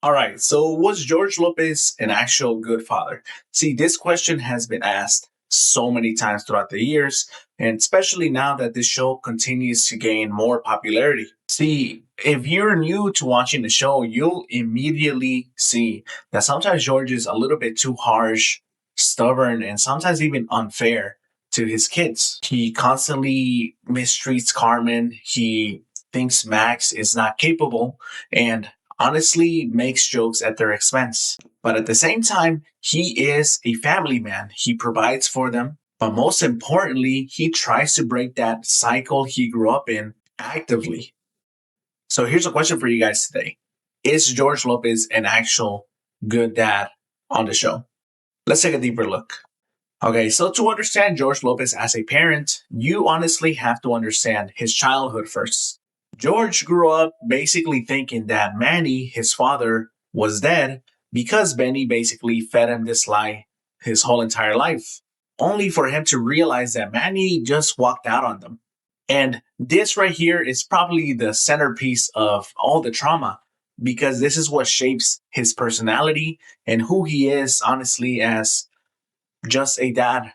All right, so was George Lopez an actual good father? See, this question has been asked so many times throughout the years, and especially now that this show continues to gain more popularity. See, if you're new to watching the show, you'll immediately see that sometimes George is a little bit too harsh, stubborn, and sometimes even unfair to his kids. He constantly mistreats Carmen. He thinks Max is not capable, and honestly makes jokes at their expense. But at the same time, he is a family man. He provides for them. But most importantly, he tries to break that cycle he grew up in actively. So here's a question for you guys today. Is George Lopez an actual good dad on the show? Let's take a deeper look. Okay, so to understand George Lopez as a parent, you honestly have to understand his childhood first. George grew up basically thinking that Manny, his father, was dead because Benny basically fed him this lie his whole entire life, only for him to realize that Manny just walked out on them. And this right here is probably the centerpiece of all the trauma because this is what shapes his personality and who he is, honestly, as just a dad.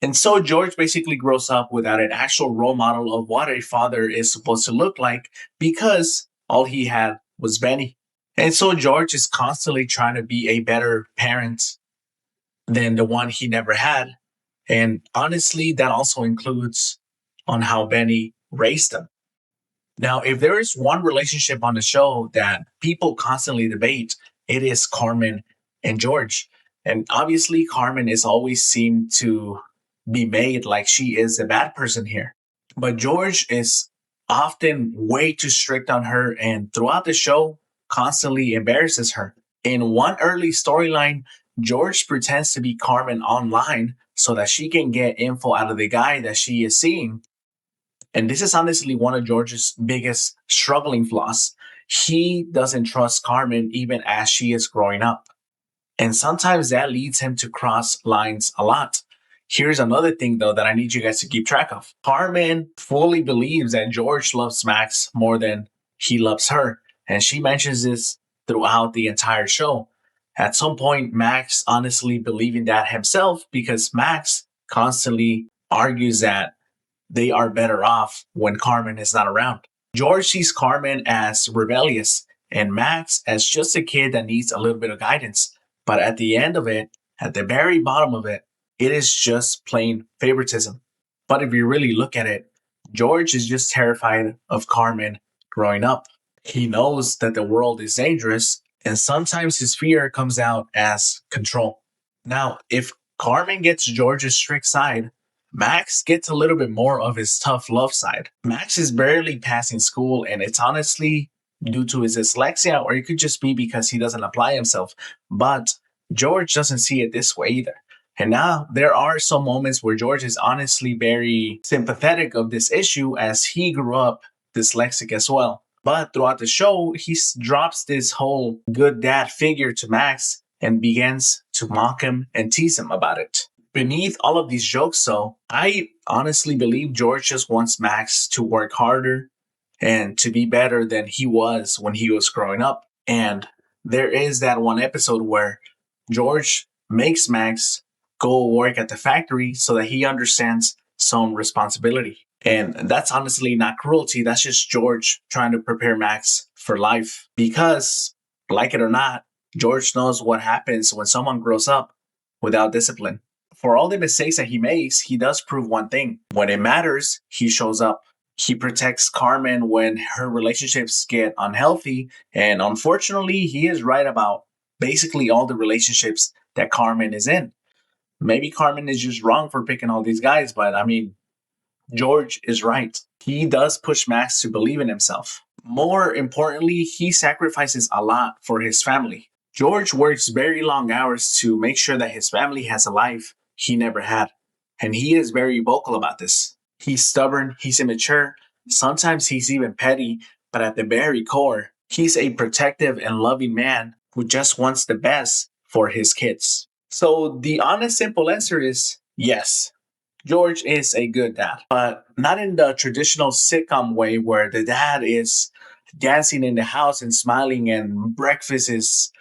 And so George basically grows up without an actual role model of what a father is supposed to look like because all he had was Benny. And so George is constantly trying to be a better parent than the one he never had. And honestly, that also includes on how Benny raised him. Now, if there is one relationship on the show that people constantly debate, it is Carmen and George. And obviously, Carmen is always seen to be made like she is a bad person here. But George is often way too strict on her and throughout the show constantly embarrasses her. In one early storyline, George pretends to be Carmen online so that she can get info out of the guy that she is seeing, and this is honestly one of George's biggest struggling flaws. He doesn't trust Carmen even as she is growing up. And sometimes that leads him to cross lines a lot. Here's another thing, though, that I need you guys to keep track of. Carmen fully believes that George loves Max more than he loves her. And she mentions this throughout the entire show. At some point, Max honestly believing that himself because Max constantly argues that they are better off when Carmen is not around. George sees Carmen as rebellious and Max as just a kid that needs a little bit of guidance. But at the end of it, at the very bottom of it, it is just plain favoritism. But if you really look at it, George is just terrified of Carmen growing up. He knows that the world is dangerous, and sometimes his fear comes out as control. Now, if Carmen gets George's strict side, Max gets a little bit more of his tough love side. Max is barely passing school, and it's honestly due to his dyslexia, or it could just be because he doesn't apply himself. But George doesn't see it this way either. And now there are some moments where George is honestly very sympathetic of this issue as he grew up dyslexic as well. But throughout the show, he drops this whole good dad figure to Max and begins to mock him and tease him about it. Beneath all of these jokes, though, I honestly believe George just wants Max to work harder and to be better than he was when he was growing up. And there is that one episode where George makes Max go work at the factory so that he understands some responsibility. And that's honestly not cruelty. That's just George trying to prepare Max for life. Because, like it or not, George knows what happens when someone grows up without discipline. For all the mistakes that he makes, he does prove one thing. When it matters, he shows up. He protects Carmen when her relationships get unhealthy. And unfortunately, he is right about basically all the relationships that Carmen is in. Maybe Carmen is just wrong for picking all these guys, but I mean, George is right. He does push Max to believe in himself. More importantly, he sacrifices a lot for his family. George works very long hours to make sure that his family has a life he never had. And he is very vocal about this. He's stubborn, he's immature, sometimes he's even petty, but at the very core, he's a protective and loving man who just wants the best for his kids. So the honest, simple answer is yes. George is a good dad, but not in the traditional sitcom way where the dad is dancing in the house and smiling, and breakfast is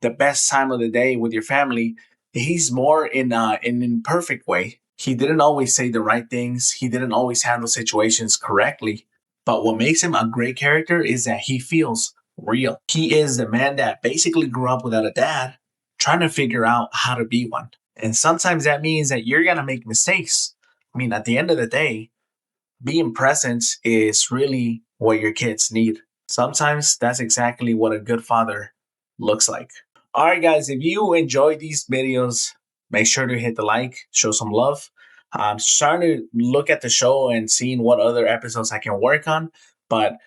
the best time of the day with your family. He's more in an imperfect way. He didn't always say the right things. He didn't always handle situations correctly. But what makes him a great character is that he feels real. He is the man that basically grew up without a dad, trying to figure out how to be one. And sometimes that means that you're going to make mistakes. I mean, at the end of the day, being present is really what your kids need. Sometimes that's exactly what a good father looks like. All right, guys, if you enjoy these videos, make sure to hit the like, show some love. I'm starting to look at the show and seeing what other episodes I can work on. But,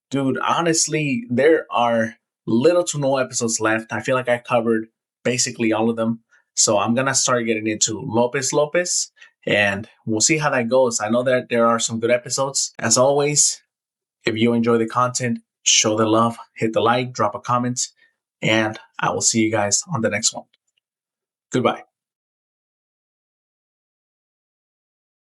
dude, honestly, there are little to no episodes left. I feel like I covered basically all of them. So I'm going to start getting into Lopez, and we'll see how that goes. I know that there are some good episodes. As always, if you enjoy the content, show the love, hit the like, drop a comment, and I will see you guys on the next one. Goodbye.